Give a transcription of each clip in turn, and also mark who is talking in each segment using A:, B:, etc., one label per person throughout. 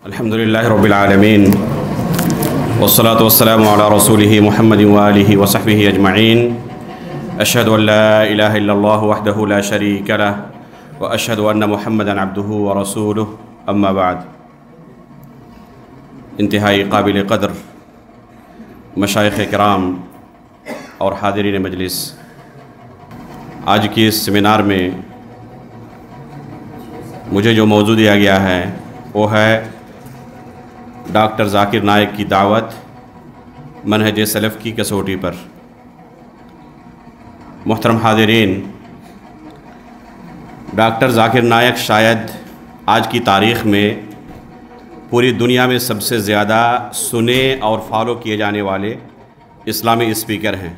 A: الحمد للہ رب العالمین والصلاة والسلام علی رسولہ محمد وآلہ وصحبہ اجمعین اشہد ان لا الہ الا اللہ وحدہ لا شریک لہ واشہد ان محمدا عبدہ ورسولہ اما بعد۔ انتہائی قابل قدر مشائخ کرام اور حاضرین مجلس، آج کی اس سیمینار میں مجھے جو موضوع دیا گیا ہے وہ ہے ڈاکٹر ذاکر نائک کی دعوت منہج سلف کی کسوٹی پر۔ محترم حاضرین، ڈاکٹر ذاکر نائک شاید آج کی تاریخ میں پوری دنیا میں سب سے زیادہ سنے اور فالو کیے جانے والے اسلامی اسپیکر ہیں۔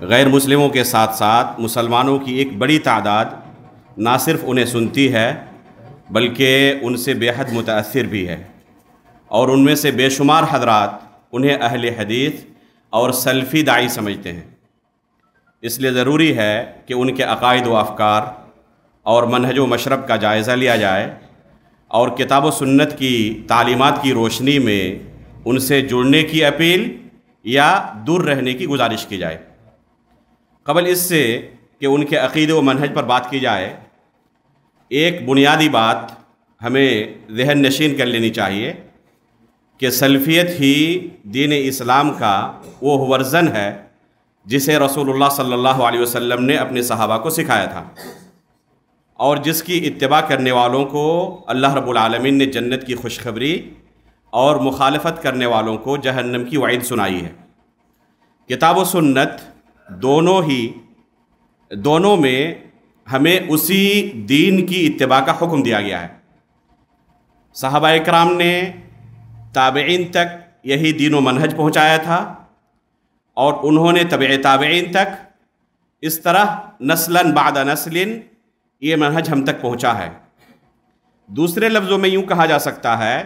A: غیر مسلموں کے ساتھ ساتھ مسلمانوں کی ایک بڑی تعداد نہ صرف انہیں سنتی ہے بلکہ ان سے بے حد متاثر بھی ہے، اور ان میں سے بے شمار حضرات انہیں اہل حدیث اور سلفی داعی سمجھتے ہیں۔ اس لیے ضروری ہے کہ ان کے عقائد و افکار اور منہج و مشرب کا جائزہ لیا جائے اور کتاب و سنت کی تعلیمات کی روشنی میں ان سے جڑنے کی اپیل یا دور رہنے کی گزارش کی جائے۔ قبل اس سے کہ ان کے عقیدے و منہج پر بات کی جائے، ایک بنیادی بات ہمیں ذہن نشین کر لینی چاہیے کہ سلفیت ہی دین اسلام کا وہ ورژن ہے جسے رسول اللہ صلی اللہ علیہ وسلم نے اپنے صحابہ کو سکھایا تھا، اور جس کی اتباع کرنے والوں کو اللہ رب العالمین نے جنت کی خوشخبری اور مخالفت کرنے والوں کو جہنم کی وعید سنائی ہے۔ کتاب و سنت دونوں میں ہمیں اسی دین کی اتباع کا حکم دیا گیا ہے۔ صحابہ اکرام نے تابعین تک یہی دین و منہج پہنچایا تھا، اور انہوں نے تبع تابعین تک اس طرح نسلاً بعد نسل یہ منہج ہم تک پہنچا ہے۔ دوسرے لفظوں میں یوں کہا جا سکتا ہے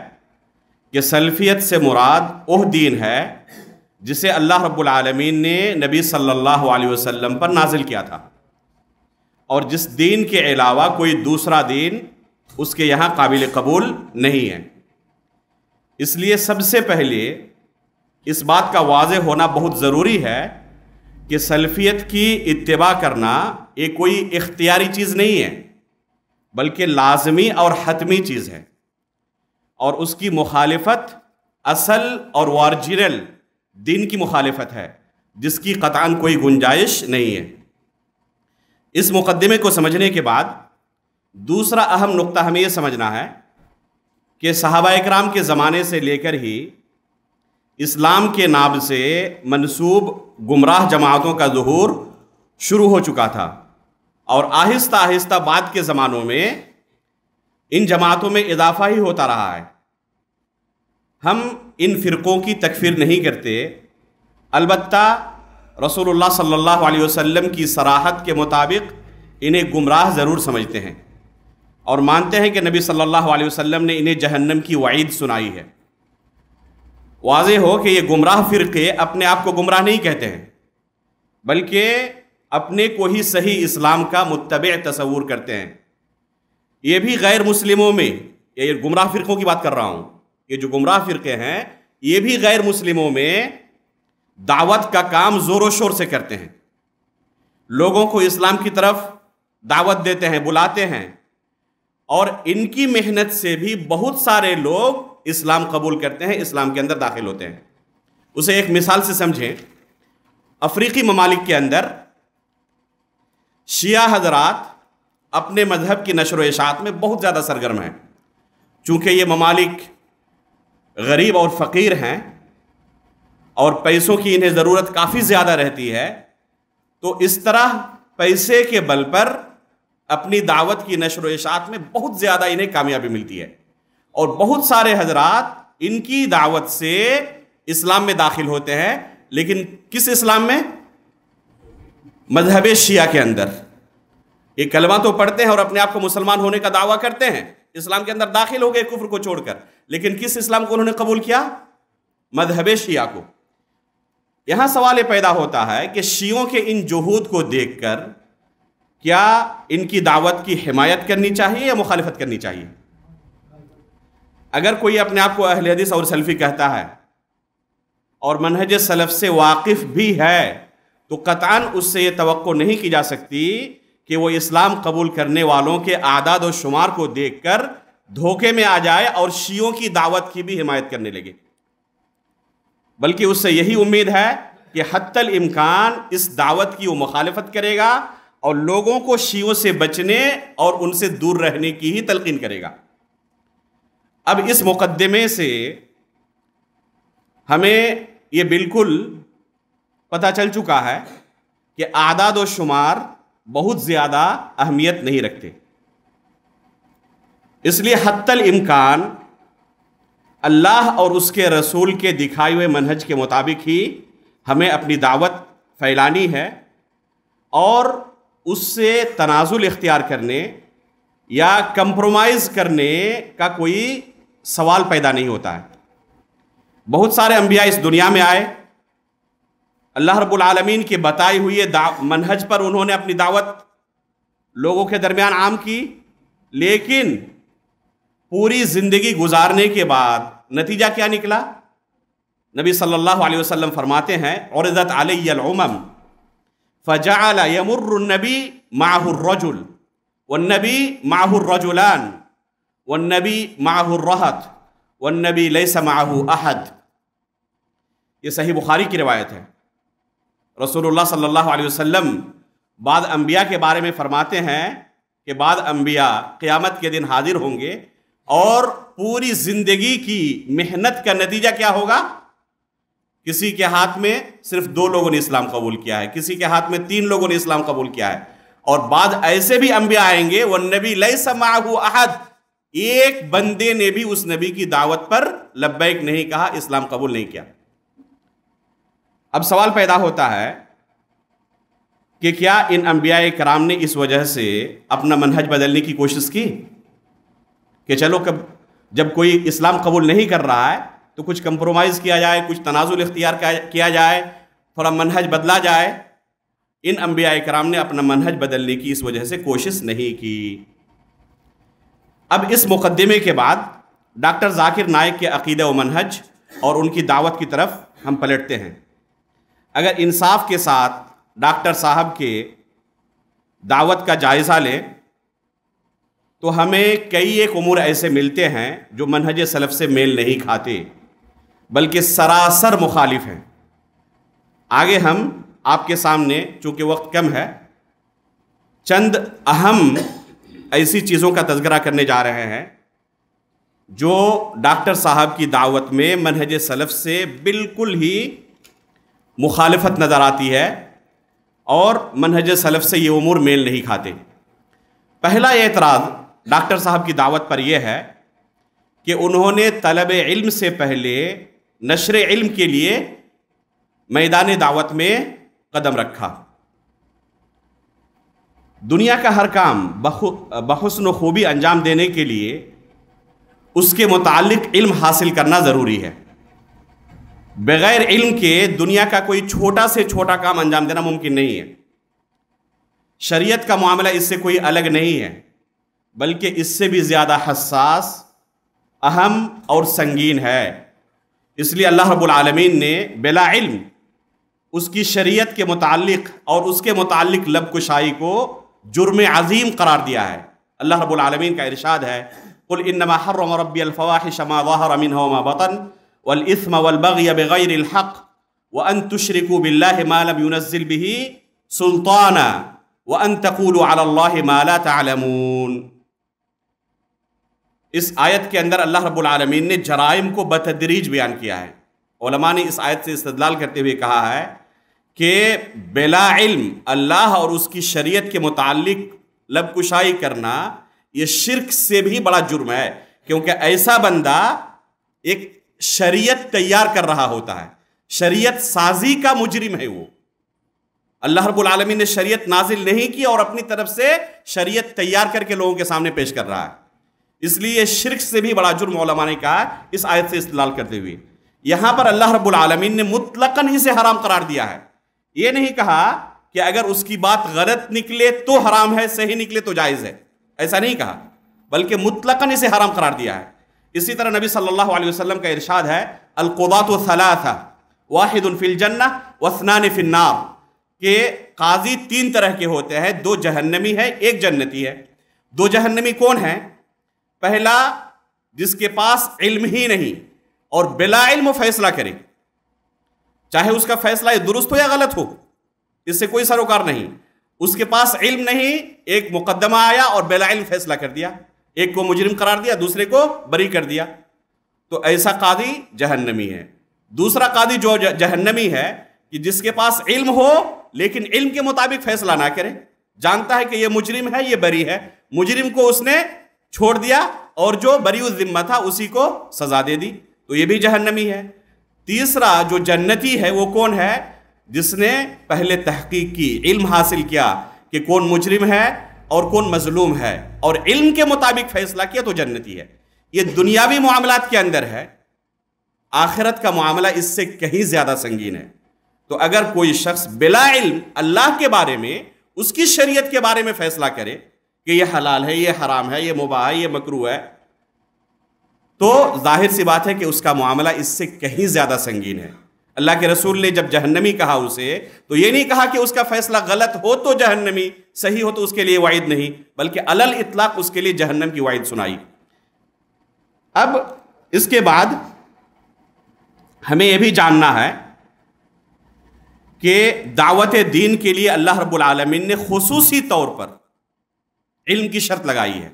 A: کہ سلفیت سے مراد وہ دین ہے جسے اللہ رب العالمین نے نبی صلی اللہ علیہ وسلم پر نازل کیا تھا، اور جس دین کے علاوہ کوئی دوسرا دین اس کے یہاں قابل قبول نہیں ہے۔ اس لیے سب سے پہلے اس بات کا واضح ہونا بہت ضروری ہے کہ سلفیت کی اتباع کرنا یہ کوئی اختیاری چیز نہیں ہے بلکہ لازمی اور حتمی چیز ہے، اور اس کی مخالفت اصل اور اوریجنل دین کی مخالفت ہے جس کی قطعاً کوئی گنجائش نہیں ہے۔ اس مقدمے کو سمجھنے کے بعد دوسرا اہم نقطہ ہمیں یہ سمجھنا ہے کہ صحابہ اکرام کے زمانے سے لے کر ہی اسلام کے نام سے منسوب گمراہ جماعتوں کا ظہور شروع ہو چکا تھا، اور آہستہ آہستہ بعد کے زمانوں میں ان جماعتوں میں اضافہ ہی ہوتا رہا ہے۔ ہم ان فرقوں کی تکفیر نہیں کرتے، البتہ رسول اللہ صلی اللہ علیہ وسلم کی صراحت کے مطابق انہیں گمراہ ضرور سمجھتے ہیں، اور مانتے ہیں کہ نبی صلی اللہ علیہ وسلم نے انہیں جہنم کی وعید سنائی ہے۔ واضح ہو کہ یہ گمراہ فرقے اپنے آپ کو گمراہ نہیں کہتے ہیں بلکہ اپنے کو ہی صحیح اسلام کا متبع تصور کرتے ہیں۔ یہ بھی غیر مسلموں میں، یہ گمراہ فرقوں کی بات کر رہا ہوں، یہ جو گمراہ فرقے ہیں یہ بھی غیر مسلموں میں دعوت کا کام زور و شور سے کرتے ہیں، لوگوں کو اسلام کی طرف دعوت دیتے ہیں، بلاتے ہیں، اور ان کی محنت سے بھی بہت سارے لوگ اسلام قبول کرتے ہیں، اسلام کے اندر داخل ہوتے ہیں۔ اسے ایک مثال سے سمجھیں۔ افریقی ممالک کے اندر شیعہ حضرات اپنے مذہب کی نشر و اشاعت میں بہت زیادہ سرگرم ہیں۔ چونکہ یہ ممالک غریب اور فقیر ہیں اور پیسوں کی انہیں ضرورت کافی زیادہ رہتی ہے، تو اس طرح پیسے کے بل پر اپنی دعوت کی نشر و اشاعت میں بہت زیادہ انہیں کامیابی ملتی ہے، اور بہت سارے حضرات ان کی دعوت سے اسلام میں داخل ہوتے ہیں، لیکن کس اسلام میں؟ مذہب شیعہ کے اندر۔ یہ کلمہ تو پڑھتے ہیں اور اپنے آپ کو مسلمان ہونے کا دعویٰ کرتے ہیں، اسلام کے اندر داخل ہو گئے کفر کو چھوڑ کر، لیکن کس اسلام کو انہوں نے قبول کیا؟ مذہب شیعہ کو۔ یہاں سوال یہ پیدا ہوتا ہے کہ شیعوں کے ان جہود کو دیکھ کر کیا ان کی دعوت کی حمایت کرنی چاہیے یا مخالفت کرنی چاہیے؟ اگر کوئی اپنے آپ کو اہل حدیث اور سلفی کہتا ہے اور منہج سلف سے واقف بھی ہے تو قطعاً اس سے یہ توقع نہیں کی جا سکتی کہ وہ اسلام قبول کرنے والوں کے اعداد و شمار کو دیکھ کر دھوکے میں آ جائے اور شیعوں کی دعوت کی بھی حمایت کرنے لگے، بلکہ اس سے یہی امید ہے کہ حتی الامکان اس دعوت کی وہ مخالفت کرے گا اور لوگوں کو شیعوں سے بچنے اور ان سے دور رہنے کی ہی تلقین کرے گا۔ اب اس مقدمے سے ہمیں یہ بالکل پتہ چل چکا ہے کہ اعداد و شمار بہت زیادہ اہمیت نہیں رکھتے، اس لیے حتی الامکان اللہ اور اس کے رسول کے دکھائے ہوئے منہج کے مطابق ہی ہمیں اپنی دعوت پھیلانی ہے، اور اس سے تنازل اختیار کرنے یا کمپرومائز کرنے کا کوئی سوال پیدا نہیں ہوتا ہے۔ بہت سارے انبیاء اس دنیا میں آئے، اللہ رب العالمین کی بتائی ہوئی منہج پر انہوں نے اپنی دعوت لوگوں کے درمیان عام کی، لیکن پوری زندگی گزارنے کے بعد نتیجہ کیا نکلا؟ نبی صلی اللہ علیہ وسلم فرماتے ہیں عرضت علی الامم فجعل يمر النبی معه الرجل والنبی معه الرجلان والنبی معه الرہط والنبی لیس معه احد۔ یہ صحیح بخاری کی روایت ہے۔ رسول اللہ صلی اللہ علیہ وسلم بعض انبیاء کے بارے میں فرماتے ہیں کہ بعض انبیاء قیامت کے دن حاضر ہوں گے اور پوری زندگی کی محنت کا نتیجہ کیا ہوگا؟ کسی کے ہاتھ میں صرف 2 لوگوں نے اسلام قبول کیا ہے، کسی کے ہاتھ میں 3 لوگوں نے اسلام قبول کیا ہے، اور بعد ایسے بھی انبیاء آئیں گے والنبی لیس معه احد، ایک بندے نے بھی اس نبی کی دعوت پر لبیک نہیں کہا، اسلام قبول نہیں کیا۔ اب سوال پیدا ہوتا ہے کہ کیا ان انبیاء کرام نے اس وجہ سے اپنا منہج بدلنے کی کوشش کی کہ چلو جب کوئی اسلام قبول نہیں کر رہا ہے تو کچھ کمپرومائز کیا جائے، کچھ تنازل اختیار کیا جائے، تھوڑا منہج بدلا جائے؟ ان انبیاء کرام نے اپنا منہج بدلنے کی اس وجہ سے کوشش نہیں کی۔ اب اس مقدمے کے بعد ڈاکٹر ذاکر نائک کے عقیدہ و منہج اور ان کی دعوت کی طرف ہم پلٹتے ہیں۔ اگر انصاف کے ساتھ ڈاکٹر صاحب کے دعوت کا جائزہ لیں تو ہمیں کئی ایک امور ایسے ملتے ہیں جو منہج سلف سے میل نہیں کھاتے بلکہ سراسر مخالف ہیں۔ آگے ہم آپ کے سامنے چونکہ وقت کم ہے چند اہم ایسی چیزوں کا تذکرہ کرنے جا رہے ہیں جو ڈاکٹر صاحب کی دعوت میں منہج سلف سے بالکل ہی مخالفت نظر آتی ہے اور منہج سلف سے یہ امور میل نہیں کھاتے۔ پہلا اعتراض ڈاکٹر صاحب کی دعوت پر یہ ہے کہ انہوں نے طلب علم سے پہلے نشر علم کے لیے میدان دعوت میں قدم رکھا۔ دنیا کا ہر کام بحسن و خوبی انجام دینے کے لیے اس کے متعلق علم حاصل کرنا ضروری ہے۔ بغیر علم کے دنیا کا کوئی چھوٹا سے چھوٹا کام انجام دینا ممکن نہیں ہے۔ شریعت کا معاملہ اس سے کوئی الگ نہیں ہے بلکہ اس سے بھی زیادہ حساس، اہم اور سنگین ہے۔ اس لیے اللہ رب العالمین نے بلا علم اس کی شریعت کے متعلق اور اس کے متعلق لب کشائی کو جرم عظیم قرار دیا ہے۔ اللہ رب العالمین کا ارشاد ہے قل انما حرم ربی الفواحش ما ظہر منها وما بطن والإثم والبغي بغیر الحق وأن تشركوا بالله ما لم ينزل به سلطانا وأن تقولوا على الله ما لا تعلمون۔ اس آیت کے اندر اللہ رب العالمین نے جرائم کو بتدریج بیان کیا ہے۔ علماء نے اس آیت سے استدلال کرتے ہوئے کہا ہے کہ بلا علم اللہ اور اس کی شریعت کے متعلق لب کشائی کرنا یہ شرک سے بھی بڑا جرم ہے، کیونکہ ایسا بندہ ایک شریعت تیار کر رہا ہوتا ہے، شریعت سازی کا مجرم ہے وہ۔ اللہ رب العالمین نے شریعت نازل نہیں کی اور اپنی طرف سے شریعت تیار کر کے لوگوں کے سامنے پیش کر رہا ہے۔ اس لیے شرک سے بھی بڑا جرم علماء نے کہا اس آیت سے استدلال کرتے ہوئے۔ یہاں پر اللہ رب العالمین نے مطلقاً ہی سے حرام قرار دیا ہے، یہ نہیں کہا کہ اگر اس کی بات غلط نکلے تو حرام ہے، صحیح نکلے تو جائز ہے، ایسا نہیں کہا، بلکہ مطلقاً اسے حرام قرار دیا ہے۔ اسی طرح نبی صلی اللہ علیہ وسلم کا ارشاد ہے القضاۃ ثلاثہ واحد فی الجنہ واثنان فی النار، کہ قاضی 3 طرح کے ہوتے ہیں، 2 جہنمی ہے 1 جنتی ہے۔ 2 جہنمی کون ہیں؟ پہلا جس کے پاس علم ہی نہیں اور بلا علم فیصلہ کرے، چاہے اس کا فیصلہ درست ہو یا غلط ہو، اس سے کوئی سروکار نہیں، اس کے پاس علم نہیں، ایک مقدمہ آیا اور بلا علم فیصلہ کر دیا، ایک کو مجرم قرار دیا دوسرے کو بری کر دیا، تو ایسا قاضی جہنمی ہے۔ دوسرا قاضی جو جہنمی ہے کہ جس کے پاس علم ہو لیکن علم کے مطابق فیصلہ نہ کرے، جانتا ہے کہ یہ مجرم ہے یہ بری ہے، مجرم کو اس نے چھوڑ دیا اور جو بری الذمہ تھا اسی کو سزا دے دی، تو یہ بھی جہنمی ہے۔ تیسرا جو جنتی ہے وہ کون ہے؟ جس نے پہلے تحقیق کی، علم حاصل کیا کہ کون مجرم ہے اور کون مظلوم ہے، اور علم کے مطابق فیصلہ کیا، تو جنتی ہے۔ یہ دنیاوی معاملات کے اندر ہے، آخرت کا معاملہ اس سے کہیں زیادہ سنگین ہے۔ تو اگر کوئی شخص بلا علم اللہ کے بارے میں، اس کی شریعت کے بارے میں فیصلہ کرے کہ یہ حلال ہے یہ حرام ہے یہ مباح ہے یہ مکروہ ہے، تو ظاہر سی بات ہے کہ اس کا معاملہ اس سے کہیں زیادہ سنگین ہے۔ اللہ کے رسول نے جب جہنمی کہا اسے، تو یہ نہیں کہا کہ اس کا فیصلہ غلط ہو تو جہنمی، صحیح ہو تو اس کے لیے وعید نہیں، بلکہ علل اطلاق اس کے لیے جہنم کی وعید سنائی۔ اب اس کے بعد ہمیں یہ بھی جاننا ہے کہ دعوت دین کے لیے اللہ رب العالمین نے خصوصی طور پر علم کی شرط لگائی ہے۔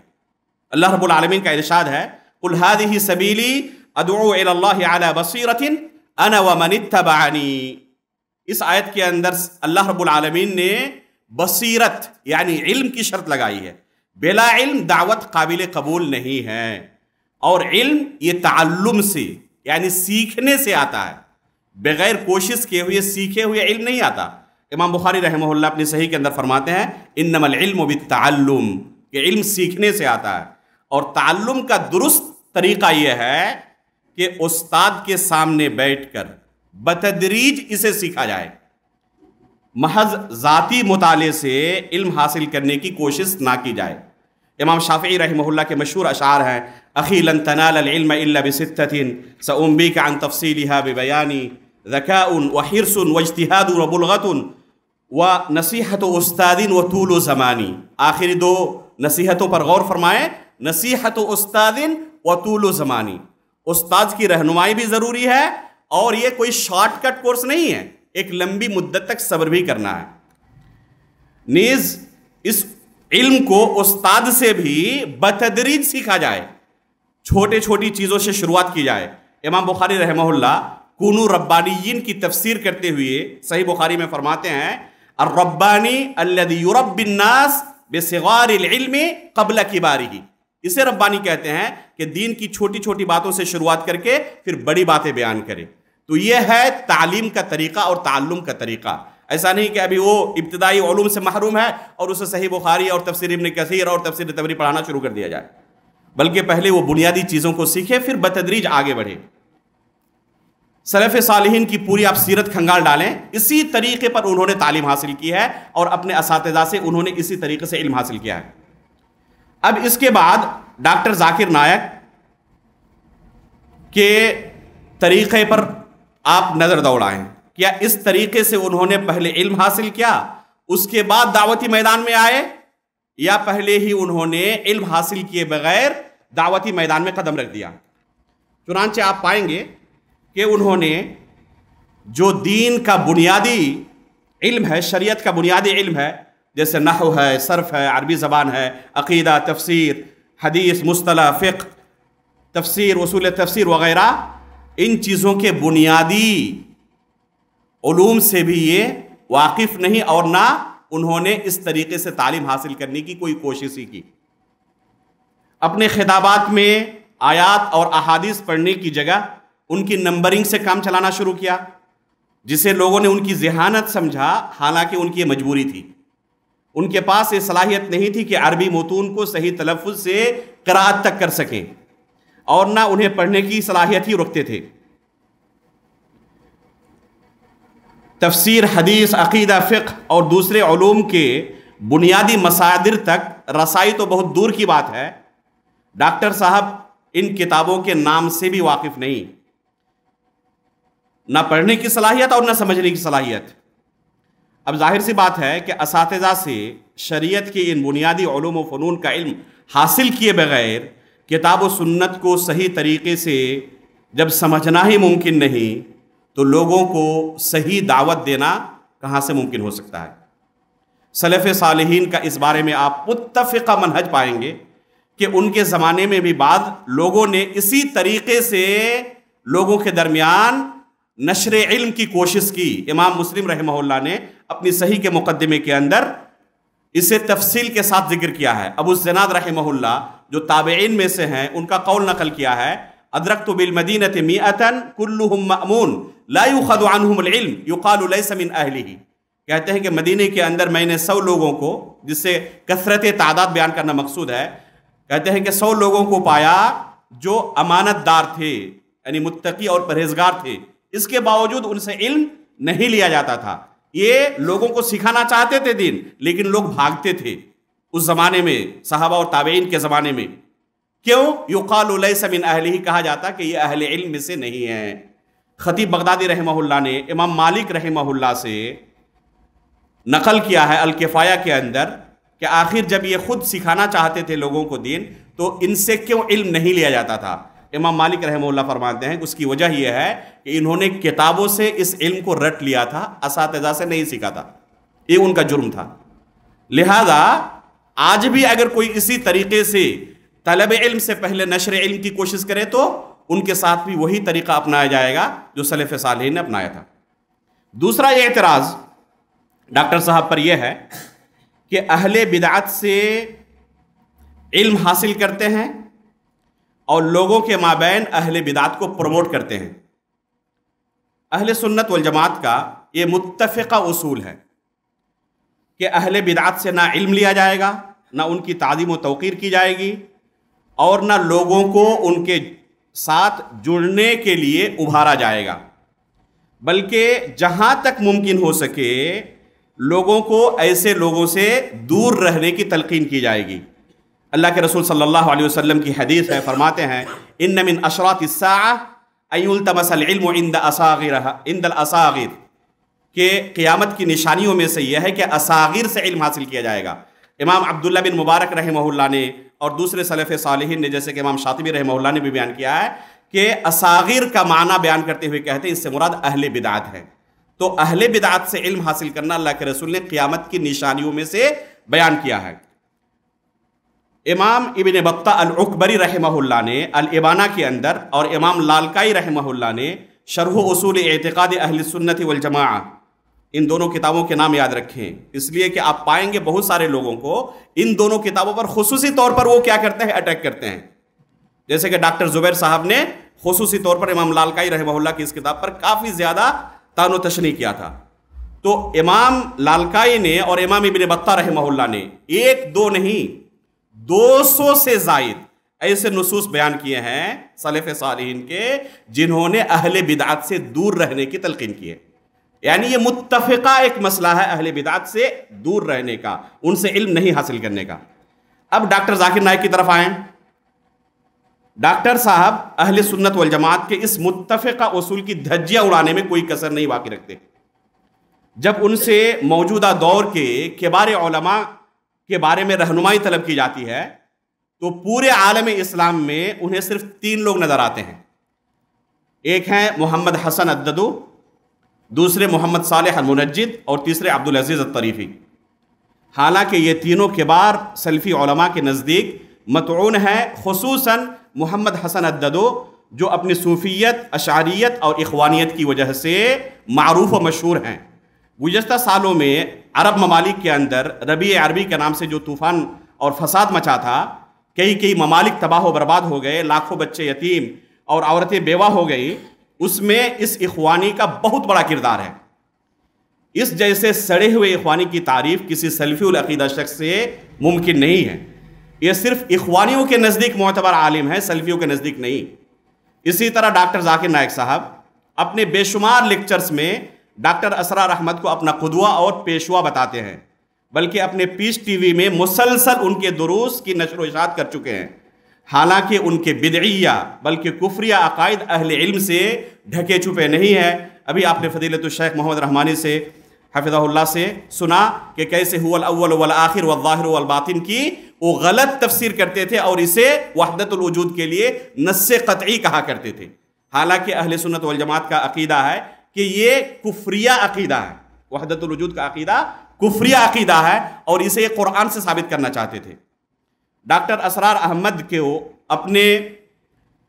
A: اللہ رب العالمین کا ارشاد ہے قُلْ هَذِهِ سَبِيلِي أَدْعُو إِلَى اللَّهِ عَلَى بَصِيرَةٍ أَنَا وَمَنِ اتَّبَعَنِي۔ اس آیت کے اندر اللہ رب العالمین نے بصیرت یعنی علم کی شرط لگائی ہے۔ بلا علم دعوت قابل قبول نہیں ہے، اور علم یہ تعلم سے یعنی سیکھنے سے آتا ہے، بغیر کوشش کیے ہوئے سیکھے ہوئے علم نہیں آتا۔ امام بخاری رحمہ اللہ اپنی صحیح کے اندر فرماتے ہیں انما العلم بالتعلم، کہ علم سیکھنے سے آتا ہے، اور تعلم کا درست طریقہ یہ ہے کہ استاد کے سامنے بیٹھ کر بتدریج اسے سیکھا جائے، محض ذاتی مطالعے سے علم حاصل کرنے کی کوشش نہ کی جائے۔ امام شافعی رحمہ اللہ کے مشہور اشعار ہیں اخی لن تنال العلم الا بستۃ سأنبیک عن تفصیلها ببیانی ذکاء وحرص واجتہاد وبلغۃ ونصیحۃ استاد وطول زمانی۔ آخری 2 نصیحتوں پر غور فرمائیں، نصیحت استاد وطول زمانی، استاد کی رہنمائی بھی ضروری ہے، اور یہ کوئی شارٹ کٹ کورس نہیں ہے، ایک لمبی مدت تک صبر بھی کرنا ہے۔ نیز اس علم کو استاد سے بھی بتدریج سیکھا جائے، چھوٹے چھوٹی چیزوں سے شروعات کی جائے۔ امام بخاری رحمہ اللہ کونوا ربانیین کی تفسیر کرتے ہوئے صحیح بخاری میں فرماتے ہیں الربانی الذی یربی الناس بصغار العلم قبل کبارہ۔ اسے ربانی کہتے ہیں کہ دین کی چھوٹی چھوٹی باتوں سے شروعات کر کے پھر بڑی باتیں بیان کرے۔ تو یہ ہے تعلیم کا طریقہ اور تعلم کا طریقہ۔ ایسا نہیں کہ ابھی وہ ابتدائی علوم سے محروم ہے اور اسے صحیح بخاری اور تفسیر ابن کثیر اور تفسیر طبری پڑھانا شروع کر دیا جائے، بلکہ پہلے وہ بنیادی چیزوں کو سیکھے پھر بتدریج آگے بڑھے۔ سلف صالحین کی پوری آپ سیرت کھنگال ڈالیں، اسی طریقے پر انہوں نے تعلیم حاصل کی ہے اور اپنے اساتذہ سے انہوں نے اسی طریقے سے علم حاصل کیا ہے۔ اب اس کے بعد ڈاکٹر ذاکر نائک کے طریقے پر آپ نظر دوڑائیں، کیا اس طریقے سے انہوں نے پہلے علم حاصل کیا اس کے بعد دعوتی میدان میں آئے، یا پہلے ہی انہوں نے علم حاصل کیے بغیر دعوتی میدان میں قدم رکھ دیا؟ چنانچہ آپ پائیں گے کہ انہوں نے جو دین کا بنیادی علم ہے، شریعت کا بنیادی علم ہے، جیسے نحو ہے، صرف ہے، عربی زبان ہے، عقیدہ، تفسیر، حدیث، مصطلح، فقہ، تفسیر، اصول تفسیر وغیرہ، ان چیزوں کے بنیادی علوم سے بھی یہ واقف نہیں، اور نہ انہوں نے اس طریقے سے تعلیم حاصل کرنے کی کوئی کوشش ہی کی۔ اپنے خطابات میں آیات اور احادیث پڑھنے کی جگہ ان کی نمبرنگ سے کام چلانا شروع کیا، جسے لوگوں نے ان کی ذہانت سمجھا، حالانکہ ان کی یہ مجبوری تھی۔ ان کے پاس یہ صلاحیت نہیں تھی کہ عربی متون کو صحیح تلفظ سے قراءت تک کر سکیں، اور نہ انہیں پڑھنے کی صلاحیت ہی رکھتے تھے۔ تفسیر، حدیث، عقیدہ، فقہ اور دوسرے علوم کے بنیادی مصادر تک رسائی تو بہت دور کی بات ہے، ڈاکٹر صاحب ان کتابوں کے نام سے بھی واقف نہیں، نہ پڑھنے کی صلاحیت اور نہ سمجھنے کی صلاحیت۔ اب ظاہر سی بات ہے کہ اساتذہ سے شریعت کی ان بنیادی علوم و فنون کا علم حاصل کیے بغیر کتاب و سنت کو صحیح طریقے سے جب سمجھنا ہی ممکن نہیں تو لوگوں کو صحیح دعوت دینا کہاں سے ممکن ہو سکتا ہے؟ سلف صالحین کا اس بارے میں آپ متفقہ منہج پائیں گے کہ ان کے زمانے میں بھی بعض لوگوں نے اسی طریقے سے لوگوں کے درمیان نشر علم کی کوشش کی۔ امام مسلم رحمہ اللہ نے اپنی صحیح کے مقدمے کے اندر اسے تفصیل کے ساتھ ذکر کیا ہے۔ ابو الزناد رحمہ اللہ جو تابعین میں سے ہیں، ان کا قول نقل کیا ہے، ادرکت بالمدینۃ مئۃ کلہم مأمون لا یؤخذ عنہم العلم یقال لیس من اہلہ۔ کہتے ہیں کہ مدینے کے اندر میں نے 100 لوگوں کو، جس سے کثرت تعداد بیان کرنا مقصود ہے، کہتے ہیں کہ 100 لوگوں کو پایا جو امانت دار تھے، یعنی متقی اور پرہیزگار تھے، اس کے باوجود ان سے علم نہیں لیا جاتا تھا۔ یہ لوگوں کو سکھانا چاہتے تھے دین، لیکن لوگ بھاگتے تھے اس زمانے میں، صحابہ اور تابعین کے زمانے میں۔ کیوں؟ یقال لیس من اہلہ، کہا جاتا کہ یہ اہل علم میں سے نہیں ہے۔ خطیب بغدادی رحمہ اللہ نے امام مالک رحمہ اللہ سے نقل کیا ہے الکفایہ کے اندر کہ آخر جب یہ خود سکھانا چاہتے تھے لوگوں کو دین تو ان سے کیوں علم نہیں لیا جاتا تھا؟ امام مالک رحمہ اللہ فرماتے ہیں اس کی وجہ یہ ہے کہ انہوں نے کتابوں سے اس علم کو رٹ لیا تھا، اساتذہ سے نہیں سیکھا تھا، یہ ان کا جرم تھا۔ لہذا آج بھی اگر کوئی اسی طریقے سے طلب علم سے پہلے نشر علم کی کوشش کرے تو ان کے ساتھ بھی وہی طریقہ اپنایا جائے گا جو سلف صالحین نے اپنایا تھا۔ دوسرا یہ اعتراض ڈاکٹر صاحب پر یہ ہے کہ اہل بدعت سے علم حاصل کرتے ہیں اور لوگوں کے مابین اہل بدعت کو پروموٹ کرتے ہیں۔ اہل سنت والجماعت کا یہ متفقہ اصول ہے کہ اہل بدعت سے نہ علم لیا جائے گا، نہ ان کی تعظیم و توقیر کی جائے گی، اور نہ لوگوں کو ان کے ساتھ جڑنے کے لیے ابھارا جائے گا، بلکہ جہاں تک ممکن ہو سکے لوگوں کو ایسے لوگوں سے دور رہنے کی تلقین کی جائے گی۔ اللہ کے رسول صلی اللہ علیہ وسلم کی حدیث ہے، فرماتے ہیں ان من اشراط الساعہ ان یلتمس العلم عند الاصاغر، کہ قیامت کی نشانیوں میں سے یہ ہے کہ اصاغر سے علم حاصل کیا جائے گا۔ امام عبداللہ بن مبارک رحمہ اللہ نے اور دوسرے سلف صالحین نے جیسے کہ امام شاطبی رحمہ اللہ نے بھی بیان کیا ہے کہ اصاغر کا معنی بیان کرتے ہوئے کہتے ہیں اس سے مراد اہل بدعت ہے۔ تو اہل بدعت سے علم حاصل کرنا اللہ کے رسول نے قیامت کی نشانیوں میں سے بیان کیا ہے۔ امام ابن بطہ العکبری رحمہ اللہ نے الابانہ کے اندر اور امام لالکائی رحمہ اللہ نے شرح اصول اعتقاد اہل سنت والجماعہ، ان دونوں کتابوں کے نام یاد رکھیں، اس لیے کہ آپ پائیں گے بہت سارے لوگوں کو ان دونوں کتابوں پر خصوصی طور پر وہ کیا کرتے ہیں، اٹیک کرتے ہیں۔ جیسے کہ ڈاکٹر زبیر صاحب نے خصوصی طور پر امام لالکائی رحمہ اللہ کی اس کتاب پر کافی زیادہ تان و تشنیع کیا تھا۔ تو امام لالکائی نے اور امام ابن بطہ رحمہ اللہ نے ایک دو نہیں 200 سے زائد ایسے نصوص بیان کیے ہیں سلف صالحین کے جنہوں نے اہل بدعت سے دور رہنے کی تلقین کی ہے۔ یعنی یہ متفقہ ایک مسئلہ ہے اہل بدعت سے دور رہنے کا، ان سے علم نہیں حاصل کرنے کا۔ اب ڈاکٹر ذاکر نائک کی طرف آئیں۔ ڈاکٹر صاحب اہل سنت والجماعت کے اس متفقہ اصول کی دھجیاں اڑانے میں کوئی کسر نہیں باقی رکھتے۔ جب ان سے موجودہ دور کے کبار علماء کے بارے میں رہنمائی طلب کی جاتی ہے تو پورے عالم اسلام میں انہیں صرف 3 لوگ نظر آتے ہیں۔ ایک ہیں محمد حسن الددو، دوسرے محمد صالح المنجد، اور تیسرے عبدالعزیز الطریفی۔ حالانکہ یہ تینوں کبار سلفی علماء کے نزدیک مطعون ہے، خصوصاً محمد حسن الددو جو اپنی صوفیت، اشعریت اور اخوانیت کی وجہ سے معروف و مشہور ہیں۔ گزشتہ سالوں میں عرب ممالک کے اندر ربیع عربی کے نام سے جو طوفان اور فساد مچا تھا، کئی ممالک تباہ و برباد ہو گئے، لاکھوں بچے یتیم اور عورتیں بیوہ ہو گئی، اس میں اس اخوانی کا بہت بڑا کردار ہے۔ اس جیسے سڑے ہوئے اخوانی کی تعریف کسی سلفی العقیدہ شخص سے ممکن نہیں ہے۔ یہ صرف اخوانیوں کے نزدیک معتبر عالم ہے، سلفیوں کے نزدیک نہیں۔ اسی طرح ڈاکٹر ذاکر نائک صاحب اپنے بے شمار لیکچرز میں ڈاکٹر اسرار احمد کو اپنا قدوہ اور پیشوا بتاتے ہیں، بلکہ اپنے پیس ٹی وی میں مسلسل ان کے دروس کی نشر و اشاعت کر چکے ہیں۔ حالانکہ ان کے بدعیہ بلکہ کفریہ عقائد اہل علم سے ڈھکے چھپے نہیں ہیں۔ ابھی آپ نے فضیلت الشیخ محمد رحمانی سے حفظہ اللہ سے سنا کہ کیسے هو الاول والآخر والظاہر والباطن کی وہ غلط تفسیر کرتے تھے اور اسے وحدت الوجود کے لیے نص قطعی کہا کرتے تھے، حالانکہ اہل سنت والجماعت کا عقیدہ ہے کہ یہ کفریہ عقیدہ ہے، وحدت الوجود کا عقیدہ کفریہ عقیدہ ہے، اور اسے یہ قرآن سے ثابت کرنا چاہتے تھے۔ ڈاکٹر اسرار احمد کے وہ اپنے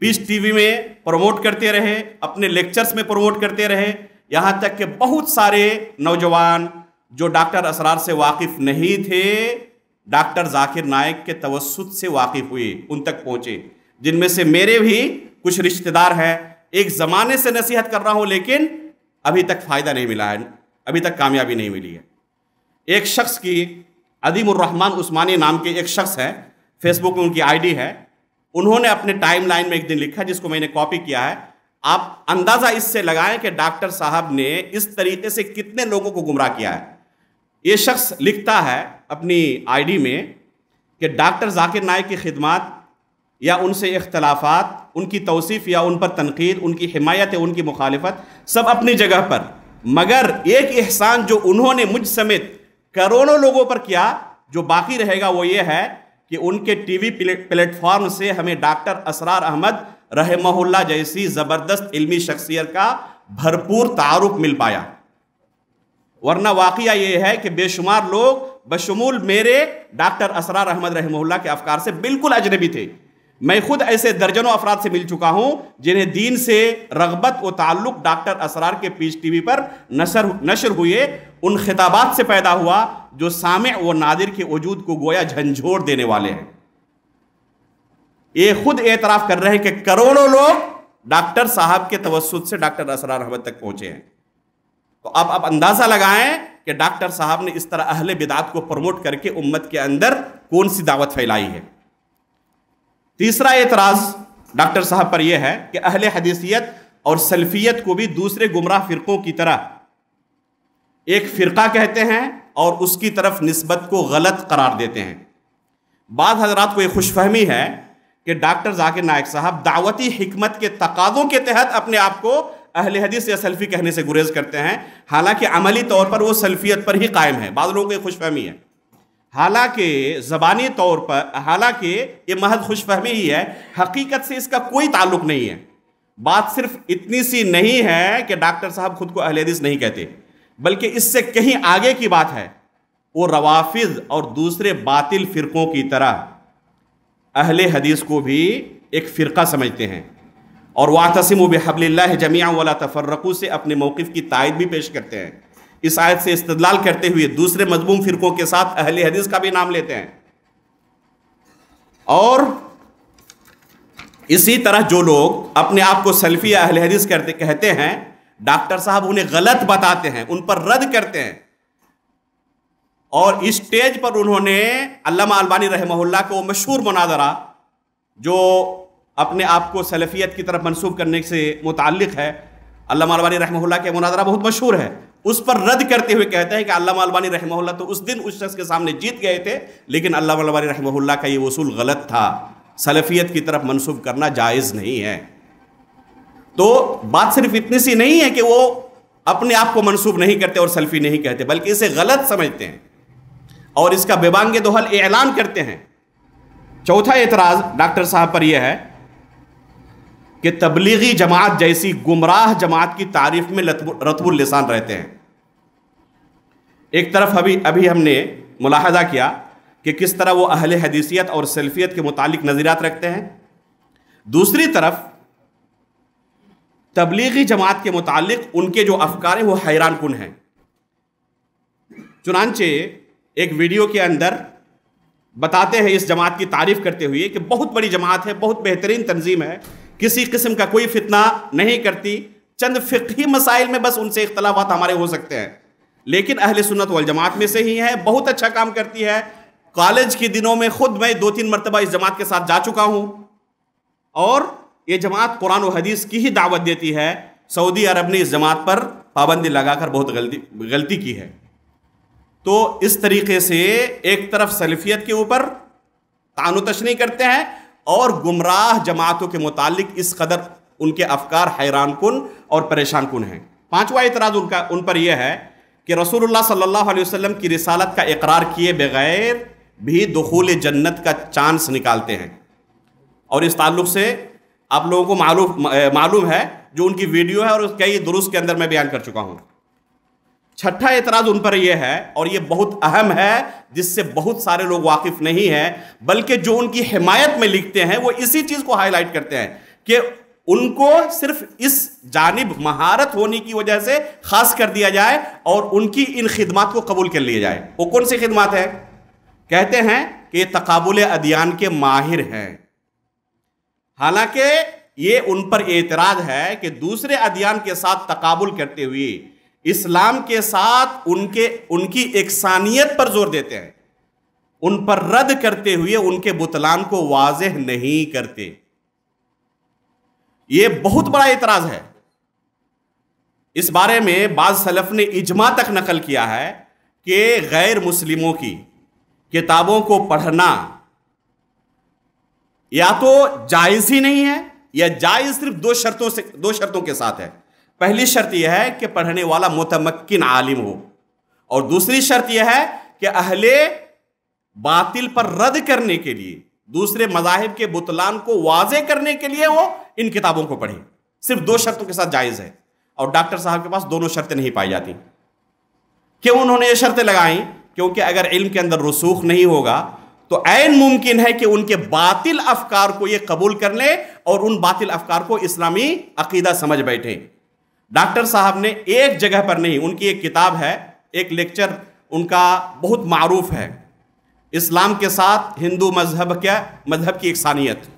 A: پیس ٹی وی میں پروموٹ کرتے رہے، اپنے لیکچرز میں پروموٹ کرتے رہے، یہاں تک کہ بہت سارے نوجوان جو ڈاکٹر اسرار سے واقف نہیں تھے ڈاکٹر ذاکر نائک کے توسط سے واقف ہوئے، ان تک پہنچے، جن میں سے میرے بھی کچھ رشتہ دار ہیں۔ ایک زمانے سے نصیحت کر رہا ہوں لیکن ابھی تک فائدہ نہیں ملا ہے، ابھی تک کامیابی نہیں ملی ہے۔ ایک شخص کی عظیم الرحمن عثمانی نام کے ایک شخص ہے، فیس بک میں ان کی آئی ڈی ہے، انہوں نے اپنے ٹائم لائن میں ایک دن لکھا جس کو میں نے کاپی کیا ہے۔ آپ اندازہ اس سے لگائیں کہ ڈاکٹر صاحب نے اس طریقے سے کتنے لوگوں کو گمراہ کیا ہے۔ یہ شخص لکھتا ہے اپنی آئی ڈی میں کہ ڈاکٹر ذاکر نائک کی خدمات یا ان سے اختلافات، ان کی توصیف یا ان پر تنقید، ان کی حمایت یا ان کی مخالفت سب اپنی جگہ پر، مگر ایک احسان جو انہوں نے مجھ سمیت کروڑوں لوگوں پر کیا جو باقی رہے گا وہ یہ ہے کہ ان کے ٹی وی پلیٹ فارم سے ہمیں ڈاکٹر اسرار احمد رحمہ اللہ جیسی زبردست علمی شخصیت کا بھرپور تعارف مل پایا، ورنہ واقعہ یہ ہے کہ بے شمار لوگ بشمول میرے ڈاکٹر اسرار احمد رحمہ اللہ کے افکار سے بالکل اجنبی تھے۔ میں خود ایسے درجنوں افراد سے مل چکا ہوں جنہیں دین سے رغبت و تعلق ڈاکٹر اسرار کے پیس ٹی وی پر نشر ہوئے ان خطابات سے پیدا ہوا جو سامع و ناظر کے وجود کو گویا جھنجھوڑ دینے والے ہیں۔ یہ خود اعتراف کر رہے ہیں کہ کروڑوں لوگ ڈاکٹر صاحب کے توسط سے ڈاکٹر اسرار احمد تک پہنچے ہیں۔ تو اب آپ اندازہ لگائیں کہ ڈاکٹر صاحب نے اس طرح اہل بدعت کو پروموٹ کر کے امت کے اندر کون سی دعوت پھیلائی ہے۔ تیسرا اعتراض ڈاکٹر صاحب پر یہ ہے کہ اہل حدیثیت اور سلفیت کو بھی دوسرے گمراہ فرقوں کی طرح ایک فرقہ کہتے ہیں اور اس کی طرف نسبت کو غلط قرار دیتے ہیں۔ بعض حضرات کو یہ خوش فہمی ہے کہ ڈاکٹر ذاکر نائک صاحب دعوتی حکمت کے تقاضوں کے تحت اپنے آپ کو اہل حدیث یا سلفی کہنے سے گریز کرتے ہیں، حالانکہ عملی طور پر وہ سلفیت پر ہی قائم ہے۔ بعض لوگوں کو یہ خوش فہمی ہے، حالانکہ زبانی طور پر حالانکہ یہ محض خوش فہمی ہی ہے، حقیقت سے اس کا کوئی تعلق نہیں ہے۔ بات صرف اتنی سی نہیں ہے کہ ڈاکٹر صاحب خود کو اہل حدیث نہیں کہتے، بلکہ اس سے کہیں آگے کی بات ہے۔ وہ روافض اور دوسرے باطل فرقوں کی طرح اہل حدیث کو بھی ایک فرقہ سمجھتے ہیں، اور وَاعْتَصِمُوا بِحَبْلِ اللَّهِ جَمِيعًا وَلَا تَفَرَّقُوا سے اپنے موقف کی تائید بھی پیش کرتے ہیں۔ اس آیت سے استدلال کرتے ہوئے دوسرے مذموم فرقوں کے ساتھ اہل حدیث کا بھی نام لیتے ہیں، اور اسی طرح جو لوگ اپنے آپ کو سلفی یا اہل حدیث کہتے ہیں، ڈاکٹر صاحب انہیں غلط بتاتے ہیں، ان پر رد کرتے ہیں، اور اسٹیج پر انہوں نے علامہ البانی رحمہ اللہ کو مشہور مناظرہ جو اپنے آپ کو سلفیت کی طرف منسوب کرنے سے متعلق ہے، علامہ البانی رحمہ اللہ کے مناظرہ بہت مشہور ہے، اس پر رد کرتے ہوئے کہتے ہیں کہ علامہ البانی رحمہ اللہ تو اس دن اس شخص کے سامنے جیت گئے تھے، لیکن علامہ البانی رحمہ اللہ کا یہ اصول غلط تھا، سلفیت کی طرف منسوب کرنا جائز نہیں ہے۔ تو بات صرف اتنی سی نہیں ہے کہ وہ اپنے آپ کو منسوب نہیں کرتے اور سلفی نہیں کہتے، بلکہ اسے غلط سمجھتے ہیں اور اس کا بے بانگ دوحل اعلان کرتے ہیں۔ چوتھا اعتراض ڈاکٹر صاحب پر یہ ہے کہ تبلیغی جماعت جیسی گمراہ جماعت کی تعریف میں رطب اللسان رہتے ہیں۔ ایک طرف ابھی ہم نے ملاحظہ کیا کہ کس طرح وہ اہل حدیثیت اور سلفیت کے متعلق نظریات رکھتے ہیں، دوسری طرف تبلیغی جماعت کے متعلق ان کے جو افکار ہیں وہ حیران کن ہیں۔ چنانچہ ایک ویڈیو کے اندر بتاتے ہیں اس جماعت کی تعریف کرتے ہوئے کہ بہت بڑی جماعت ہے، بہت بہترین تنظیم ہے، کسی قسم کا کوئی فتنہ نہیں کرتی، چند فقہی مسائل میں بس ان سے اختلافات ہمارے ہو سکتے ہیں، لیکن اہل سنت والجماعت میں سے ہی ہے، بہت اچھا کام کرتی ہے۔ کالج کے دنوں میں خود میں 2-3 مرتبہ اس جماعت کے ساتھ جا چکا ہوں، اور یہ جماعت قرآن و حدیث کی ہی دعوت دیتی ہے۔ سعودی عرب نے اس جماعت پر پابندی لگا کر بہت غلطی کی ہے۔ تو اس طریقے سے ایک طرف سلفیت کے اوپر طعن و تشنیع کرتے ہیں اور گمراہ جماعتوں کے متعلق اس قدر ان کے افکار حیران کن اور پریشان کن ہیں۔ پانچواں اعتراض ان پر یہ ہے کہ رسول اللہ صلی اللہ علیہ وسلم کی رسالت کا اقرار کیے بغیر بھی دخول جنت کا چانس نکالتے ہیں، اور اس تعلق سے آپ لوگوں کو معلوم ہے جو ان کی ویڈیو ہے اور کئی دروس کے اندر میں بیان کر چکا ہوں۔ چھٹا اعتراض ان پر یہ ہے، اور یہ بہت اہم ہے جس سے بہت سارے لوگ واقف نہیں ہیں، بلکہ جو ان کی حمایت میں لکھتے ہیں وہ اسی چیز کو ہائی لائٹ کرتے ہیں کہ ان کو صرف اس جانب مہارت ہونے کی وجہ سے خاص کر دیا جائے اور ان کی ان خدمات کو قبول کر لیا جائے۔ وہ کون سی خدمات ہیں؟ کہتے ہیں کہ یہ تقابل ادیان کے ماہر ہیں، حالانکہ یہ ان پر اعتراض ہے کہ دوسرے ادیان کے ساتھ تقابل کرتے ہوئے اسلام کے ساتھ ان کی یکسانیت پر زور دیتے ہیں، ان پر رد کرتے ہوئے ان کے بطلان کو واضح نہیں کرتے۔ یہ بہت بڑا اعتراض ہے۔ اس بارے میں بعض سلف نے اجماع تک نقل کیا ہے کہ غیر مسلموں کی کتابوں کو پڑھنا یا تو جائز ہی نہیں ہے، یا جائز صرف دو شرطوں کے ساتھ ہے۔ پہلی شرط یہ ہے کہ پڑھنے والا متمکن عالم ہو، اور دوسری شرط یہ ہے کہ اہل باطل پر رد کرنے کے لیے، دوسرے مذاہب کے بطلان کو واضح کرنے کے لیے وہ ان کتابوں کو پڑھیں۔ صرف دو شرطوں کے ساتھ جائز ہے، اور ڈاکٹر صاحب کے پاس دونوں شرطیں نہیں پائی جاتی۔ کیوں انہوں نے یہ شرطیں لگائیں؟ کیونکہ اگر علم کے اندر رسوخ نہیں ہوگا تو عین ممکن ہے کہ ان کے باطل افکار کو یہ قبول کر لیں اور ان باطل افکار کو اسلامی عقیدہ سمجھ بیٹھیں۔ ڈاکٹر صاحب نے ایک جگہ پر نہیں، ان کی ایک کتاب ہے، ایک لیکچر ان کا بہت معروف ہے، اسلام کے ساتھ ہندو مذہب کی یکسانیت،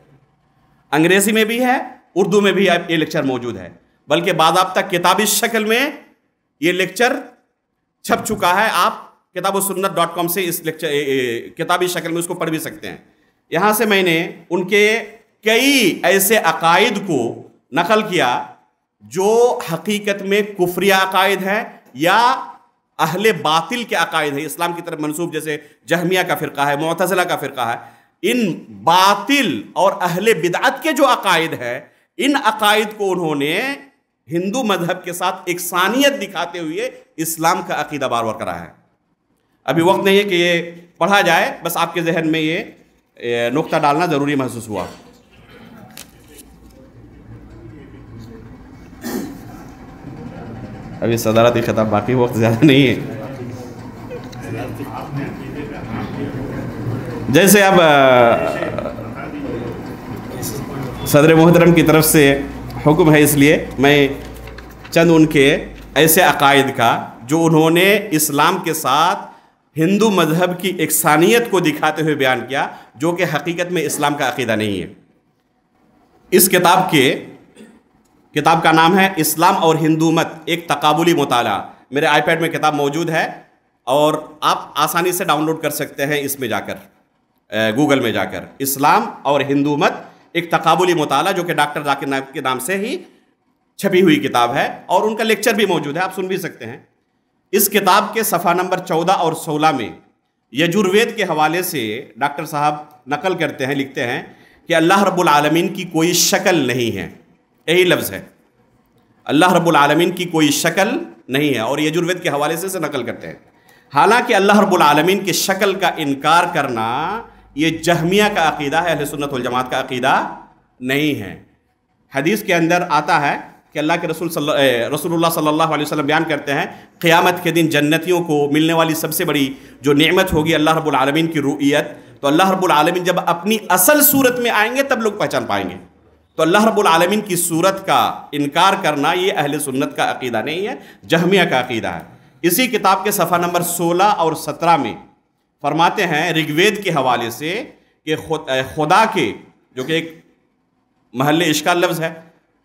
A: انگریزی میں بھی ہے، اردو میں بھی یہ لیکچر موجود ہے، بلکہ باضابطہ کتابی شکل میں یہ لیکچر چھپ چکا ہے۔ آپ کتابوسنت.com سے اس لیکچر کتابی شکل میں اس کو پڑھ بھی سکتے ہیں۔ یہاں سے میں نے ان کے کئی ایسے عقائد کو نقل کیا جو حقیقت میں کفری عقائد ہیں یا اہل باطل کے عقائد ہیں، اسلام کی طرف منسوب، جیسے جہمیہ کا فرقہ ہے، معتزلہ کا فرقہ ہے۔ ان باطل اور اہل بدعت کے جو عقائد ہیں، ان عقائد کو انہوں نے ہندو مذہب کے ساتھ یکسانیت دکھاتے ہوئے اسلام کا عقیدہ بار بار کرا ہے۔ ابھی وقت نہیں ہے کہ یہ پڑھا جائے، بس آپ کے ذہن میں یہ نقطہ ڈالنا ضروری محسوس ہوا۔ ابھی صدارتی خطاب باقی، وقت زیادہ نہیں ہے۔ جیسے اب صدر محترم کی طرف سے حکم ہے، اس لیے میں چند ان کے ایسے عقائد کا جو انہوں نے اسلام کے ساتھ ہندو مذہب کی یکسانیت کو دکھاتے ہوئے بیان کیا، جو کہ حقیقت میں اسلام کا عقیدہ نہیں ہے۔ اس کتاب کا نام ہے اسلام اور ہندومت، ایک تقابلی مطالعہ۔ میرے آئی پیڈ میں کتاب موجود ہے اور آپ آسانی سے ڈاؤن لوڈ کر سکتے ہیں، اس میں جا کر گوگل میں جا کر، اسلام اور ہندومت ایک تقابلی مطالعہ، جو کہ ڈاکٹر ذاکر نائک کے نام سے ہی چھپی ہوئی کتاب ہے، اور ان کا لیکچر بھی موجود ہے، آپ سن بھی سکتے ہیں۔ اس کتاب کے صفحہ نمبر 14 اور 16 میں یجوروید کے حوالے سے ڈاکٹر صاحب نقل کرتے ہیں، لکھتے ہیں کہ اللہ رب العالمین کی کوئی شکل نہیں ہے، یہی لفظ ہے، اللہ رب العالمین کی کوئی شکل نہیں ہے، اور یجوروید کے حوالے سے نقل کرتے ہیں۔ حالانکہ اللہ رب العالمین کی شکل کا انکار کرنا یہ جہمیہ کا عقیدہ ہے، اہل سنت والجماعت کا عقیدہ نہیں ہے۔ حدیث کے اندر آتا ہے کہ اللہ کے رسول اللہ صلی اللہ علیہ وسلم بیان کرتے ہیں، قیامت کے دن جنتیوں کو ملنے والی سب سے بڑی جو نعمت ہوگی اللہ رب العالمین کی رؤیت، تو اللہ رب العالمین جب اپنی اصل صورت میں آئیں گے تب لوگ پہچان پائیں گے۔ تو اللہ رب العالمین کی صورت کا انکار کرنا یہ اہل سنت کا عقیدہ نہیں ہے، جہمیہ کا عقیدہ ہے۔ اسی کتاب کے صفحہ نمبر 16 اور 17 میں فرماتے ہیں رگوید کے حوالے سے کہ خدا کے، جو کہ ایک محل اشکال لفظ ہے،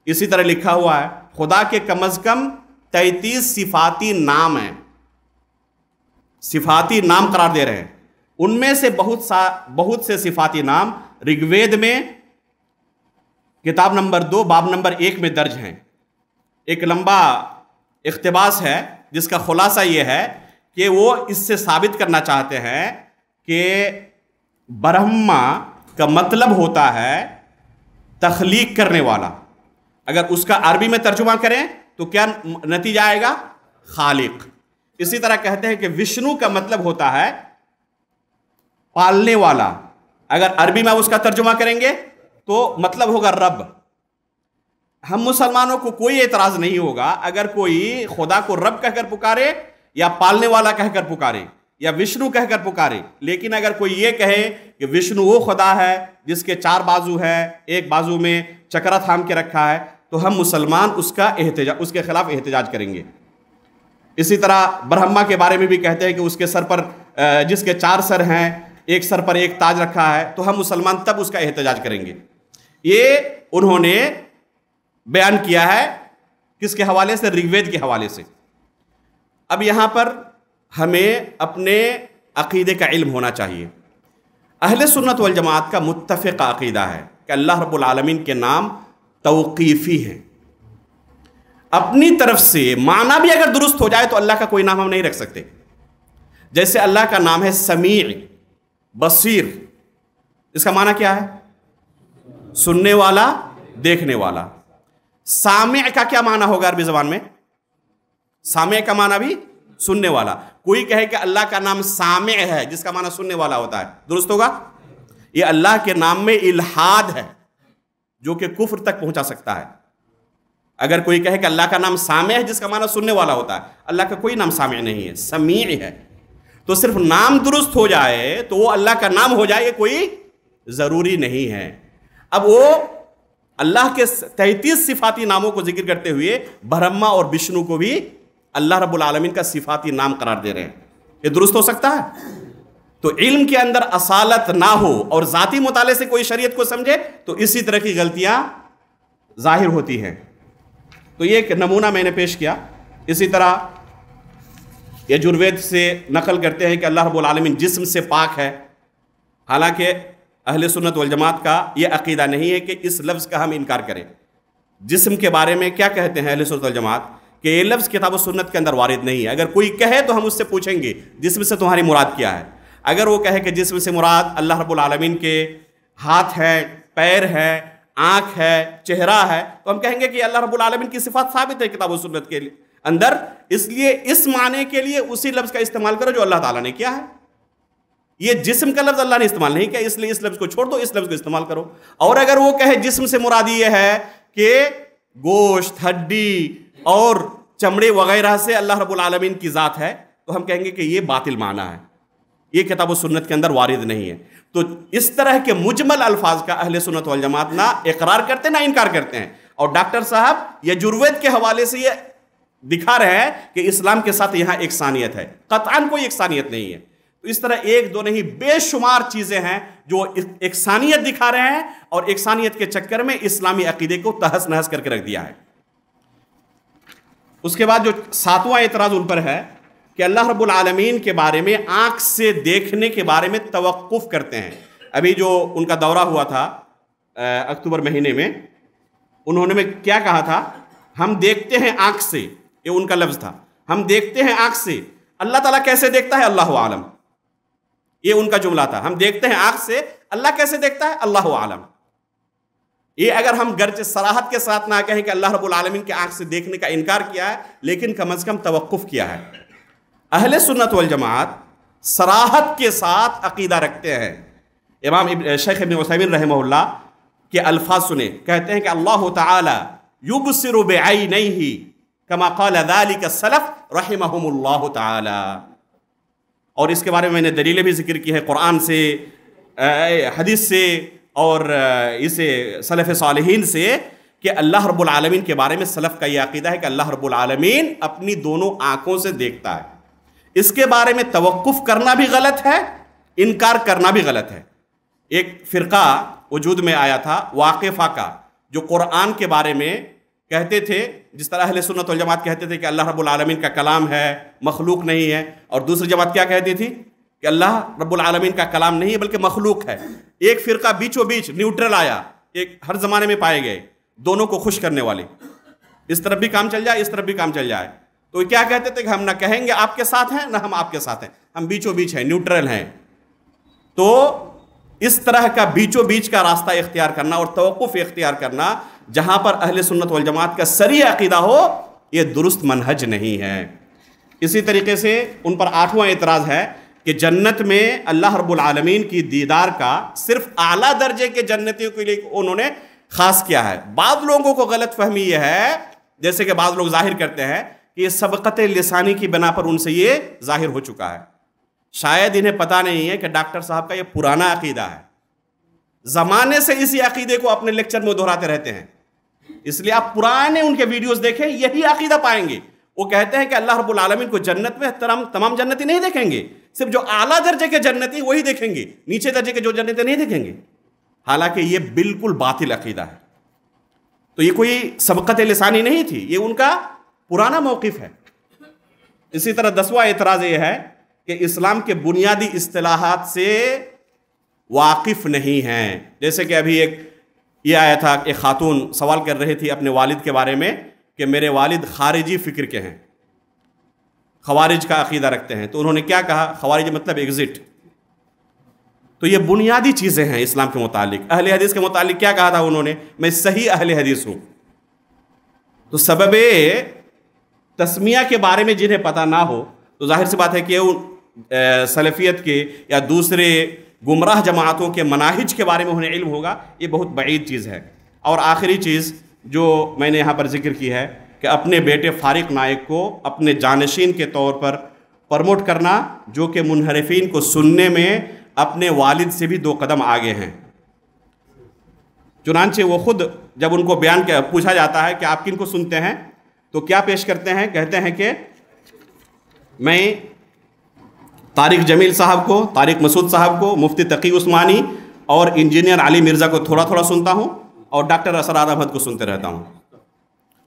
A: اسی طرح لکھا ہوا ہے خدا کے کم از کم 33 صفاتی نام ہیں، صفاتی نام قرار دے رہے ہیں۔ ان میں سے بہت سے صفاتی نام رگوید میں کتاب نمبر 2 باب نمبر 1 میں درج ہیں۔ ایک لمبا اقتباس ہے جس کا خلاصہ یہ ہے کہ وہ اس سے ثابت کرنا چاہتے ہیں کہ برہما کا مطلب ہوتا ہے تخلیق کرنے والا. اگر اس کا عربی میں ترجمہ کریں تو کیا نتیجہ آئے گا؟ خالق. اسی طرح کہتے ہیں کہ وشنو کا مطلب ہوتا ہے پالنے والا. اگر عربی میں اس کا ترجمہ کریں گے تو مطلب ہوگا رب. ہم مسلمانوں کو کوئی اعتراض نہیں ہوگا اگر کوئی خدا کو رب کہہ کر پکارے یا پالنے والا کہہ کر پکارے یا وشنو کہہ کر پکارے. لیکن اگر کوئی یہ کہے کہ وشنو وہ خدا ہے جس کے 4 بازو ہے، ایک بازو میں چکرا تھام کے رکھا ہے، تو ہم مسلمان اس کے خلاف احتجاج کریں گے. اسی طرح برہما کے بارے میں بھی کہتے ہیں کہ اس کے سر پر جس کے 4 سر ہیں، ایک سر پر ایک تاج رکھا ہے، تو ہم مسلمان تب اس کا احتجاج کریں گے. یہ انہوں نے بیان کیا ہے کس کے حوالے سے؟ رگ وید کے حوالے سے. اب یہاں پر ہمیں اپنے عقیدے کا علم ہونا چاہیے. اہل سنت والجماعت کا متفق عقیدہ ہے کہ اللہ رب العالمین کے نام توقیفی ہیں. اپنی طرف سے معنی بھی اگر درست ہو جائے تو اللہ کا کوئی نام ہم نہیں رکھ سکتے. جیسے اللہ کا نام ہے سمیع، بصیر، اس کا معنی کیا ہے؟ سننے والا، دیکھنے والا. سامع کا کیا معنی ہوگا عربی زبان میں؟ سامع کا معنی بھی سننے والا. کوئی کہے کہ اللہ کا نام سامع ہے جس کا معنی سننے والا ہوتا ہے، درست ہوگا؟ یہ اللہ کے نام میں الحاد ہے جو کہ کفر تک پہنچا سکتا ہے. اگر کوئی کہے کہ اللہ کا نام سامع ہے جس کا معنی سننے والا ہوتا ہے، اللہ کا کوئی نام سامع نہیں ہے، سمیع ہے. تو صرف نام درست ہو جائے تو وہ اللہ کا نام ہو جائے، یہ کوئی ضروری نہیں ہے. اب وہ اللہ کے 33 صفاتی ناموں کو ذکر کرتے ہوئے برہما اور وشنو کو بھی اللہ رب العالمین کا صفاتی نام قرار دے رہے ہیں. یہ درست ہو سکتا ہے؟ تو علم کے اندر اصالت نہ ہو اور ذاتی مطالعے سے کوئی شریعت کو سمجھے تو اسی طرح کی غلطیاں ظاہر ہوتی ہیں. تو یہ ایک نمونہ میں نے پیش کیا. اسی طرح یجوروید سے نقل کرتے ہیں کہ اللہ رب العالمین جسم سے پاک ہے. حالانکہ اہل سنت والجماعت کا یہ عقیدہ نہیں ہے کہ اس لفظ کا ہم انکار کریں. جسم کے بارے میں کیا کہتے ہیں اہل سنت والجماعت؟ کہ یہ لفظ کتاب و سنت کے اندر وارد نہیں ہے. اگر کوئی کہے تو ہم اس سے پوچھیں گے جسم سے تمہاری مراد کیا ہے. اگر وہ کہے کہ جسم سے مراد اللہ رب العالمین کے ہاتھ ہے، پیر ہے، آنکھ ہے، چہرہ ہے، تو ہم کہیں گے کہ اللہ رب العالمین کی صفات ثابت ہے کتاب و سنت کے اندر، اس لیے اس معنی کے لیے اسی لفظ کا استعمال کرو جو اللہ تعالیٰ نے کیا ہے. یہ جسم کا لفظ اللہ نے استعمال نہیں کیا، اس لیے اس لفظ کو چھوڑ دو، اس لفظ کو استعمال کرو. اور اگر وہ کہے جسم سے مراد یہ ہے کہ گوشت، ہڈی اور چمڑے وغیرہ سے اللہ رب العالمین کی ذات ہے، تو ہم کہیں گے کہ یہ باطل معنی ہے، یہ کتاب و سنت کے اندر وارد نہیں ہے. تو اس طرح کے مجمل الفاظ کا اہل سنت والجماعت نہ اقرار کرتے نہ انکار کرتے ہیں. اور ڈاکٹر صاحب یجوروید کے حوالے سے یہ دکھا رہے ہیں کہ اسلام کے ساتھ یہاں یکسانیت ہے. قطعاً کوئی یکسانیت نہیں ہے. تو اس طرح ایک دو نہیں بے شمار چیزیں ہیں جو یکسانیت دکھا رہے ہیں، اور یکسانیت کے چکر میں اسلامی عقیدے کو تہس نہس کر کے رکھ دیا ہے. اس کے بعد جو 7واں اعتراض ان پر ہے کہ اللہ رب العالمین کے بارے میں آنکھ سے دیکھنے کے بارے میں توقف کرتے ہیں. ابھی جو ان کا دورہ ہوا تھا اکتوبر مہینے میں، انہوں نے کیا کہا تھا؟ ہم دیکھتے ہیں آنکھ سے، یہ ان کا لفظ تھا، ہم دیکھتے ہیں آنکھ سے. اللہ تعالیٰ کیسے دیکھتا ہے؟ اللہ عالم. یہ ان کا جملہ تھا، ہم دیکھتے ہیں آنکھ سے، اللہ کیسے دیکھتا ہے؟ اللہ عالم. یہ اگر ہم گرچہ صراحت کے ساتھ نہ کہیں کہ اللہ رب العالمین کے آنکھ سے دیکھنے کا انکار کیا ہے، لیکن کم از کم توقف کیا ہے. اہل سنت والجماعت صراحت کے ساتھ عقیدہ رکھتے ہیں. امام شیخ ابن عثیمین رحمہ اللہ کے الفاظ سنیں، کہتے ہیں کہ اللہ تعالی یبصر بعینیہ کما قال ذلک السلف رحمہم اللہ تعالی. اور اس کے بارے میں میں نے دلیلیں بھی ذکر کی ہے قرآن سے، حدیث سے، اور اسے سلف صالحین سے، کہ اللہ رب العالمین کے بارے میں سلف کا یہ عقیدہ ہے کہ اللہ رب العالمین اپنی دونوں آنکھوں سے دیکھتا ہے. اس کے بارے میں توقف کرنا بھی غلط ہے، انکار کرنا بھی غلط ہے. ایک فرقہ وجود میں آیا تھا واقفہ کا، جو قرآن کے بارے میں کہتے تھے جس طرح اہل سنت والجماعت کہتے تھے کہ اللہ رب العالمین کا کلام ہے، مخلوق نہیں ہے، اور دوسری جماعت کیا کہتی تھی کہ اللہ رب العالمین کا کلام نہیں ہے بلکہ مخلوق ہے. ایک فرقہ بیچوں بیچ نیوٹرل آیا، ایک ہر زمانے میں پائے گئے دونوں کو خوش کرنے والے، اس طرف بھی کام چل جائے اس طرف بھی کام چل جائے. تو کیا کہتے تھے کہ ہم نہ کہیں گے آپ کے ساتھ ہیں نہ ہم آپ کے ساتھ ہیں، ہم بیچوں بیچ ہیں، نیوٹرل ہیں. تو اس طرح کا بیچوں بیچ کا راستہ اختیار کرنا اور توقف اختیار کرنا جہاں پر اہل سنت والجماعت کا صریح عقیدہ ہو، یہ درست منہج نہیں ہے۔ اسی طریقے سے ان پر 8واں اعتراض ہے کہ جنت میں اللہ رب العالمین کی دیدار کا صرف اعلیٰ درجے کے جنتیوں کے لیے انہوں نے خاص کیا ہے۔ بعض لوگوں کو غلط فہمی یہ ہے، جیسے کہ بعض لوگ ظاہر کرتے ہیں کہ یہ سبقت لسانی کی بنا پر ان سے یہ ظاہر ہو چکا ہے۔ شاید انہیں پتہ نہیں ہے کہ ڈاکٹر صاحب کا یہ پرانا عقیدہ ہے، زمانے سے اسی عقیدے کو اپنے لیکچر میں دہراتے رہتے ہیں، اس لیے آپ پرانے ان کے ویڈیوز دیکھیں، یہی عقیدہ پائیں گے۔ وہ کہتے ہیں کہ اللہ رب العالمین کو جنت میں تمام جنتی نہیں دیکھیں گے، صرف جو اعلیٰ درجے کے جنتی وہی دیکھیں گے، نیچے درجے کے جو جنتی نہیں دیکھیں گے، حالانکہ یہ بالکل باطل عقیدہ ہے۔ تو یہ کوئی سبقت لسانی نہیں تھی، یہ ان کا پرانا موقف ہے۔ اسی طرح 10واں اعتراض یہ ہے کہ اسلام کے بنیادی اصطلاحات سے واقف نہیں ہیں۔ جیسے کہ ابھی ایک یہ آیا تھا، ایک خاتون سوال کر رہی تھی اپنے والد کے بارے میں کہ میرے والد خارجی فکر کے ہیں، خوارج کا عقیدہ رکھتے ہیں۔ تو انہوں نے کیا کہا؟ خوارج مطلب ایگزٹ۔ تو یہ بنیادی چیزیں ہیں اسلام کے متعلق۔ اہل حدیث کے متعلق کیا کہا تھا انہوں نے؟ میں صحیح اہل حدیث ہوں۔ تو سبب تسمیہ کے بارے میں جنہیں پتہ نہ ہو تو ظاہر سی بات ہے کہ سلفیت کے یا دوسرے گمراہ جماعتوں کے مناہج کے بارے میں انہیں علم ہوگا، یہ بہت بعید چیز ہے۔ اور آخری چیز جو میں نے یہاں پر ذکر کی ہے کہ اپنے بیٹے فارق نائک کو اپنے جانشین کے طور پر پرموٹ کرنا، جو کہ منحرفین کو سننے میں اپنے والد سے بھی 2 قدم آگے ہیں۔ چنانچہ وہ خود جب ان کو بیان پوچھا جاتا ہے کہ آپ کن کو سنتے ہیں تو کیا پیش کرتے ہیں؟ کہتے ہیں کہ میں طارق جمیل صاحب کو، طارق مسعود صاحب کو، مفتی تقی عثمانی اور انجینئر علی مرزا کو تھوڑا تھوڑا سنتا ہوں، اور ڈاکٹر اسرار احمد کو سنتے رہتا ہوں۔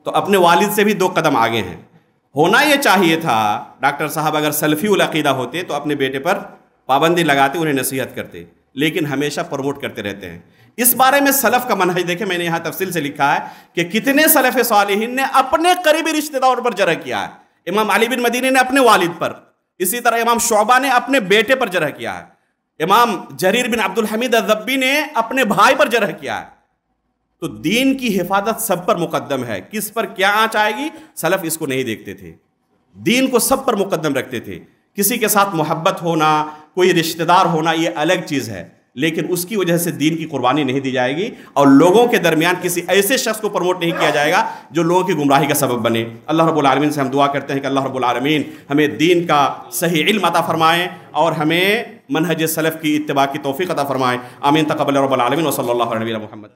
A: تو اپنے والد سے بھی 2 قدم آگے ہیں۔ ہونا یہ چاہیے تھا ڈاکٹر صاحب اگر سلفی العقیدہ ہوتے تو اپنے بیٹے پر پابندی لگاتے، انہیں نصیحت کرتے، لیکن ہمیشہ پروموٹ کرتے رہتے ہیں۔ اس بارے میں سلف کا منہج دیکھیں، میں نے یہاں تفصیل سے لکھا ہے کہ کتنے سلف صالحین نے اپنے قریبی رشتہ داروں پر جرح کیا ہے۔ امام علی بن مدینی نے اپنے والد پر، اسی طرح امام شعبہ نے اپنے بیٹے پر جرح کیا ہے، امام جریر بن عبد الحمید الضبی نے اپنے بھائی پر جرح کیا ہے۔ تو دین کی حفاظت سب پر مقدم ہے، کس پر کیا آنچ آئے گی سلف اس کو نہیں دیکھتے تھے، دین کو سب پر مقدم رکھتے تھے۔ کسی کے ساتھ محبت ہونا، کوئی رشتہ دار ہونا یہ الگ چیز ہے، لیکن اس کی وجہ سے دین کی قربانی نہیں دی جائے گی، اور لوگوں کے درمیان کسی ایسے شخص کو پروموٹ نہیں کیا جائے گا جو لوگوں کی گمراہی کا سبب بنے۔ اللہ رب العالمین سے ہم دعا کرتے ہیں کہ اللہ رب العالمین ہمیں دین کا صحیح علم عطا فرمائیں اور ہمیں منہج سلف کی اتباع کی توفیق عطا فرمائیں۔ آمین تقبل رب العالمین، وصلی اللہ علیہ محمد۔